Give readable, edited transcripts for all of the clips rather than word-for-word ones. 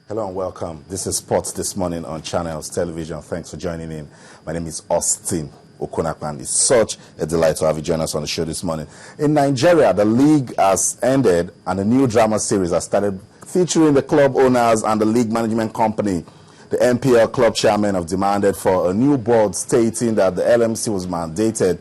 Hello and welcome. This is Sports This Morning on Channels Television. Thanks for joining in. My name is Austin Okunakpan. It's such a delight to have you join us on the show this morning. In Nigeria, the league has ended and a new drama series has started featuring the club owners and the league management company. The NPL club chairmen have demanded for a new board stating that the LMC was mandated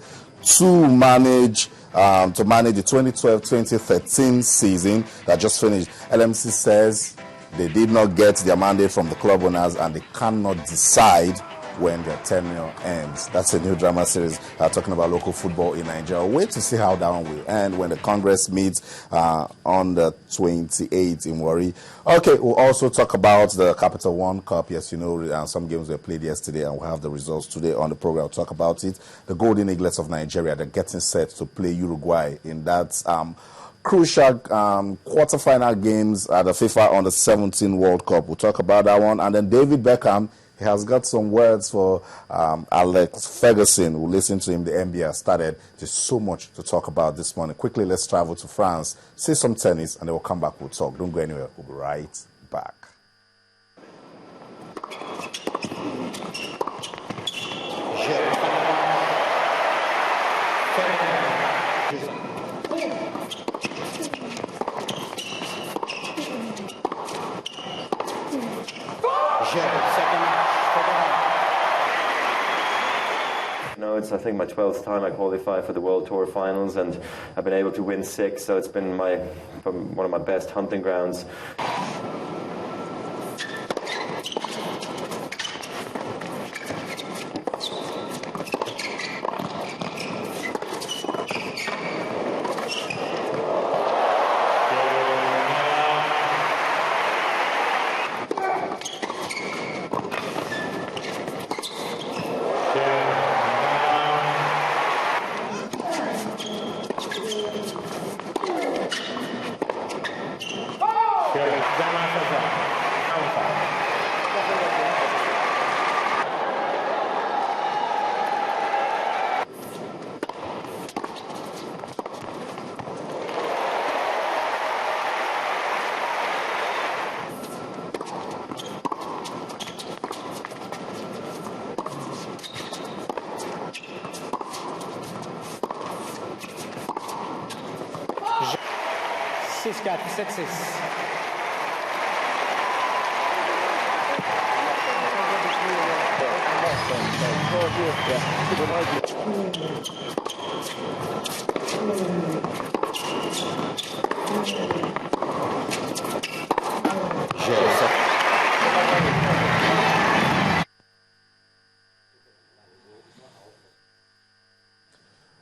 to manage the 2012-2013 season that just finished. LMC says they did not get their mandate from the club owners and they cannot decide when their tenure ends. That's a new drama series talking about local football in Nigeria. Wait to see how that one will end when the Congress meets on the 28th in Warri. Okay, we'll also talk about the Capital One Cup. Yes, you know, some games were played yesterday and we'll have the results today on the program. We'll talk about it. The Golden Eaglets of Nigeria, they're getting set to play Uruguay in that crucial quarterfinal games at the FIFA Under-17 World Cup. We'll talk about that one. And then David Beckham, he has got some words for Alex Ferguson. We'll listen to him. The NBA started. There's so much to talk about this morning. Quickly, let's travel to France, see some tennis, and then we'll come back. We'll talk. Don't go anywhere. We'll be right back. No, it's I think my 12th time I qualify for the World Tour Finals, and I've been able to win 6, so it's been one of my best hunting grounds.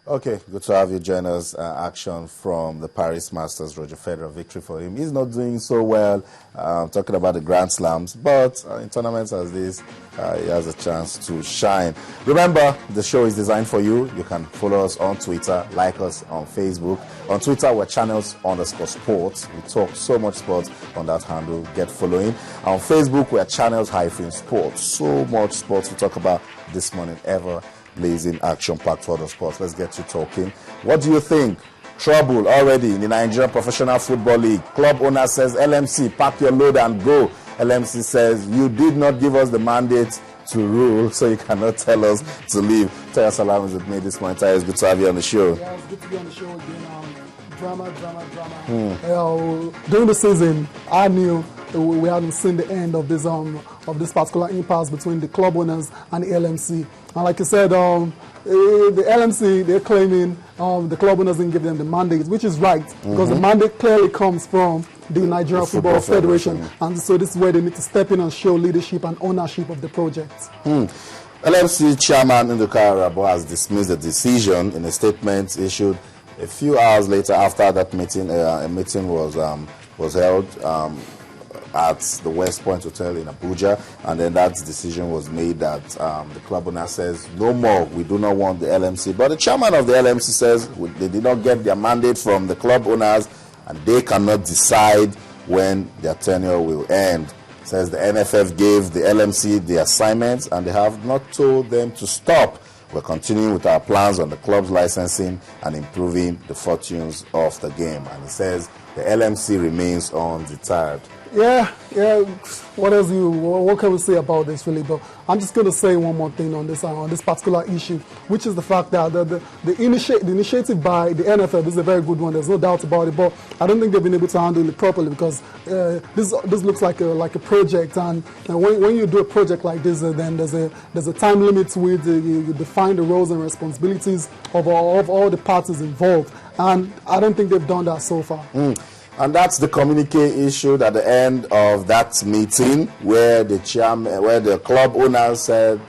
Okay, good to have you join us. Action from the Paris Masters, Roger Federer, victory for him. He's not doing so well, talking about the Grand Slams, but in tournaments as this, he has a chance to shine. Remember, the show is designed for you. You can follow us on Twitter, like us on Facebook. On Twitter, we're channels_sports. We talk so much sports on that handle. Get following. On Facebook, we're channels-sports. So much sports to talk about this morning, blazing, action-packed for the sports. Let's get you talking. What do you think? Trouble already in the Nigerian Professional Football League. Club owner says, LMC, pack your load and go. LMC says, you did not give us the mandate to rule, so you cannot tell us to leave. Taya Salam is with me this morning. Taya, it's good to have you on the show. Yeah, it's good to be on the show again. Drama. During the season, I knew we hadn't seen the end of this particular impasse between the club owners and the LMC. And like you said, the LMC, they're claiming the club owners didn't give them the mandate, which is right, because the mandate clearly comes from the Nigerian Football Federation. And so this is where they need to step in and show leadership and ownership of the project. LMC chairman Nduka Arabo has dismissed the decision in a statement issued a few hours later after that meeting. A meeting was held at the West Point Hotel in Abuja, and then that decision was made that the club owner says, no more, we do not want the LMC. But the chairman of the LMC says they did not get their mandate from the club owners and they cannot decide when their tenure will end. Says the NFF gave the LMC the assignments and they have not told them to stop. We're continuing with our plans on the club's licensing and improving the fortunes of the game. And he says the LMC remains undeterred. Yeah. What can we say about this, really? But I'm just going to say one more thing on this particular issue, which is the fact that the initiative by the NFL is a very good one. There's no doubt about it. But I don't think they've been able to handle it properly because this looks like a project, and when you do a project like this, then there's a time limit to it. You define the roles and responsibilities of all the parties involved, and I don't think they've done that so far. And that's the communique issued at the end of that meeting where the club owners said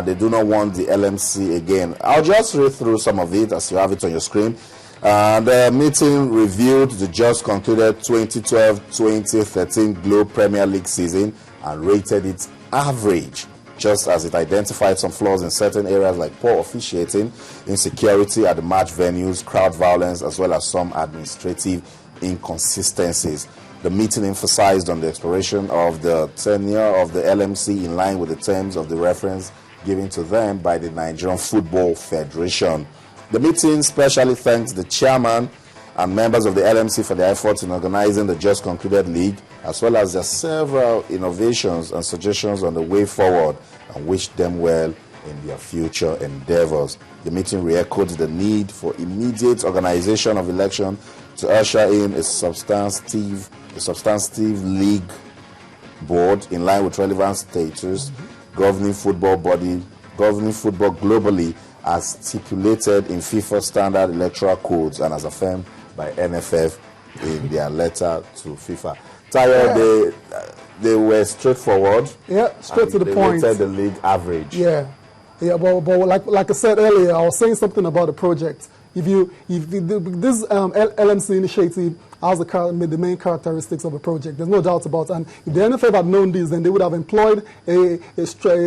they do not want the LMC again. I'll just read through some of it as you have it on your screen. The meeting reviewed the just concluded 2012-2013 Globe Premier League season and rated it average, just as it identified some flaws in certain areas like poor officiating, insecurity at the match venues, crowd violence, as well as some administrative inconsistencies. The meeting emphasized on the exploration of the tenure of the LMC in line with the terms of the reference given to them by the Nigerian Football Federation. The meeting specially thanked the chairman and members of the LMC for their efforts in organizing the just concluded league, as well as their several innovations and suggestions on the way forward, and wished them well in their future endeavors. The meeting re-echoed the need for immediate organization of election to usher in a substantive league board in line with relevant status, governing football globally as stipulated in FIFA standard electoral codes and as affirmed by NFF in their letter to FIFA. Tayo, they were straightforward. Yeah, straight to the point. They rated the league average. Yeah, but like I said earlier, I was saying something about the project. If this LMC initiative has the main characteristics of a project, there's no doubt about it. And if the NFF had known this, then they would have employed a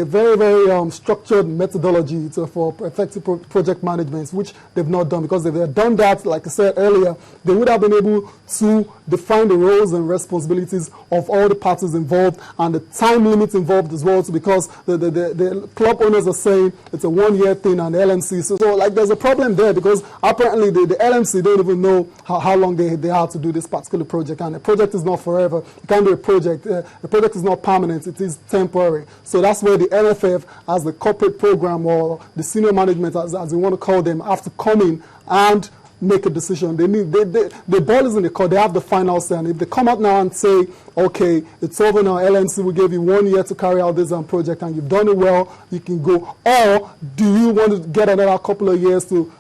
very, very structured methodology for effective project management, which they've not done. Because if they had done that, like I said earlier, they would have been able to define the roles and responsibilities of all the parties involved and the time limit involved as well. Because the club owners are saying it's a one-year thing and the LMC. So like there's a problem there because apparently the LMC don't even know how long they have to do this particular project, and the project is not forever. You can't do a project. The project is not permanent. It is temporary. So that's where the NFF, as the corporate program or the senior management, as we want to call them, have to come in and make a decision. The ball is in the court. They have the final say. And if they come out now and say, okay, it's over now, LMC, we gave you 1 year to carry out this project and you've done it well, you can go. Or do you want to get another couple of years to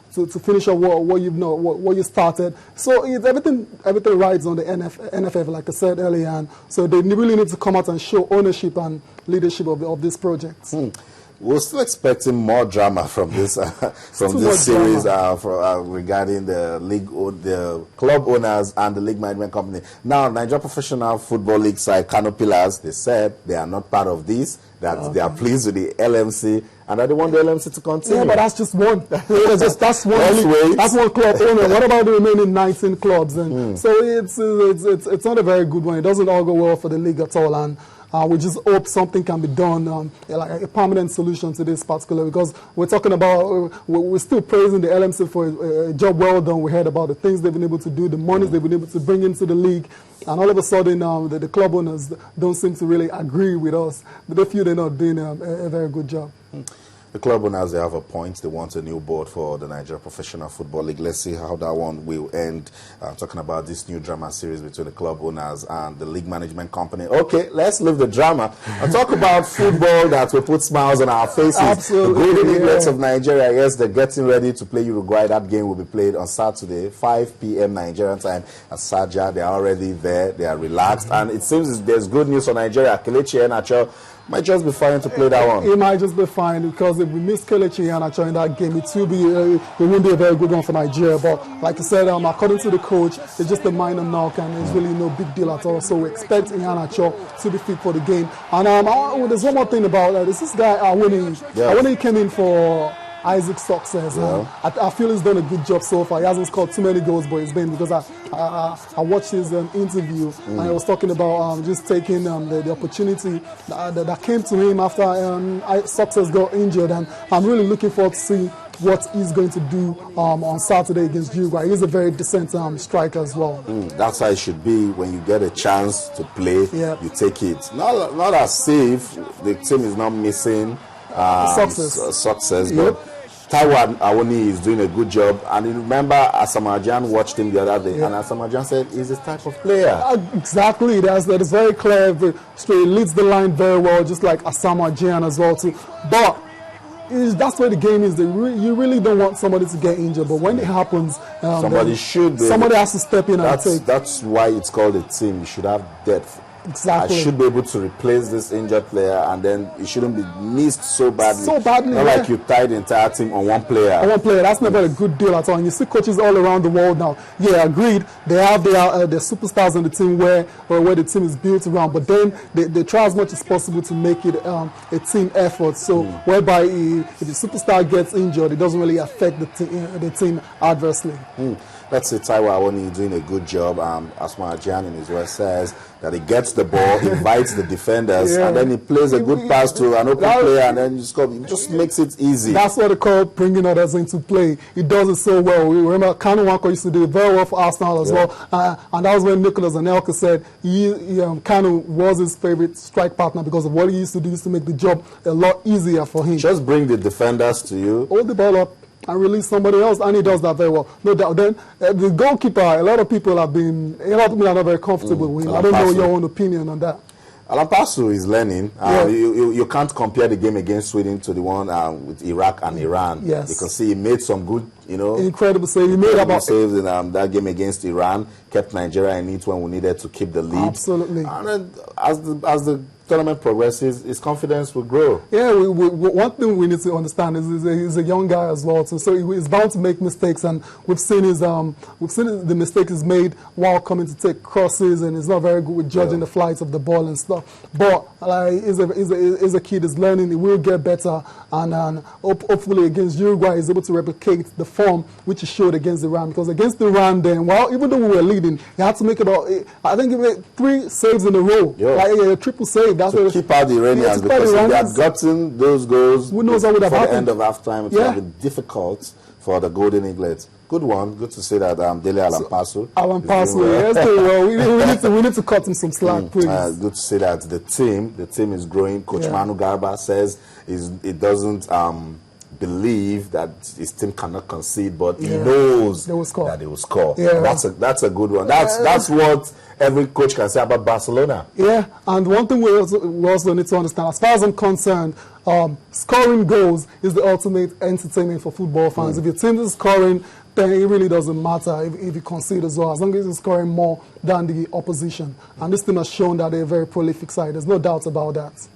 finish up what you started? So everything rides on the NFF, like I said earlier, and so they really need to come out and show ownership and leadership of this project. We're still expecting more drama from this series regarding the club owners and the league management company. Now, Nigeria Professional Football League side, Kano Pillars, they said they are not part of this, that they are pleased with the LMC, and that they want the LMC to continue. Yeah, but that's just one. That's one club owner. What about the remaining 19 clubs? And so it's not a very good one. It doesn't all go well for the league at all, and we just hope something can be done, like a permanent solution to this particular, because we're talking about, we're still praising the LMC for a job well done. We heard about the things they've been able to do, the monies they've been able to bring into the league, and all of a sudden the club owners don't seem to really agree with us. They feel they're not doing a very good job. The club owners, they have a point. They want a new board for the Nigeria Professional Football League. Let's see how that one will end. Talking about this new drama series between the club owners and the league management company. Okay, let's leave the drama and talk about football that will put smiles on our faces. Absolutely. The Golden Eaglets of Nigeria, yes, they're getting ready to play Uruguay. That game will be played on Saturday, 5 p.m. Nigerian time at Saja. They are already there. They are relaxed. And it seems there's good news for Nigeria. Kelechi Iheanacho might just be fine to play that one. It might just be fine because if we miss Kelechi Iheanacho in that game, it won't be a very good one for Nigeria. But like I said, according to the coach, it's just a minor knock and it's really no big deal at all. So we expect Iheanacho to be fit for the game. And there's one more thing about this guy, Awoniyi. Awoniyi came in for Isaac's success. I feel he's done a good job so far. He hasn't scored too many goals, but it's been because I watched his interview and he was talking about just taking the opportunity that came to him after success got injured, and I'm really looking forward to see what he's going to do on Saturday against Uruguay. He's a very decent striker as well. That's how it should be. When you get a chance to play, Yeah. you take it. Not as if the team is not missing success, Yep. but Taiwo Awoniyi is doing a good job. And you remember, Asamajan watched him the other day, and Asamajan said he's this type of player. Exactly, that is very clear, very straight, leads the line very well, just like Asamoah Gyan as well too. But that's where the game is. You really don't want somebody to get injured, but when it happens, Somebody has to step in and take. That's why it's called a team. You should have depth. Exactly. I should be able to replace this injured player, and then it shouldn't be missed so badly. Not like you tied the entire team on one player. That's never a good deal at all. And you see coaches all around the world now. Yeah, agreed. They have their superstars on the team where the team is built around, but then they try as much as possible to make it a team effort. So whereby if the superstar gets injured, it doesn't really affect the team adversely. Let's say Taiwo Awoniyi doing a good job. Asma Gyan in his words says that he gets the ball, invites the defenders, and then he plays a good pass to an open player, and then you score. It just makes it easy. That's what they call bringing others into play. He does it so well. We remember Kanu Nwankwo used to do it very well for Arsenal as well, and that was when Nicolas Anelka said Kanu was his favorite strike partner because of what he used to do. He used to make the job a lot easier for him. Just bring the defenders to you. Hold the ball up and release somebody else, and he does that very well. No doubt. Then the goalkeeper, a lot of people are not very comfortable with him. I don't know your own opinion on that. Alan Pasu is learning. You can't compare the game against Sweden to the one with Iraq and Iran. Yes. You can see he made some good, incredible save. He made about saves in that game against Iran. Kept Nigeria in it when we needed to keep the lead. Absolutely. And then as the tournament progresses, his confidence will grow. Yeah, one thing we need to understand is he's a young guy as well, so he's bound to make mistakes, and we've seen the mistakes he's made while coming to take crosses, and he's not very good with judging the flights of the ball and stuff. But he's a kid who's learning. He will get better, and hopefully against Uruguay he's able to replicate the form which he showed against Iran. Because against Iran, then even though we were leading, he had to make I think he made 3 saves in a row, like a triple save. That's to keep out the Iranians, because if they had gotten those goals who knows what would have happened. The end of halftime, it would have been difficult for the Golden Eaglets. Good one. Good to see that Dele Alan Pasu. Alan Pasu, yes, well. We need to cut him some slack, please. Good to see that the team is growing. Coach Manu Garba says he doesn't believe that his team cannot concede, but he knows that they will score. Yeah. That's a good one. That's what every coach can say about Barcelona. Yeah, and one thing we also need to understand, as far as I'm concerned, scoring goals is the ultimate entertainment for football fans. If your team is scoring, then it really doesn't matter if you concede as well, as long as you're scoring more than the opposition. And this team has shown that they're a very prolific side. There's no doubt about that.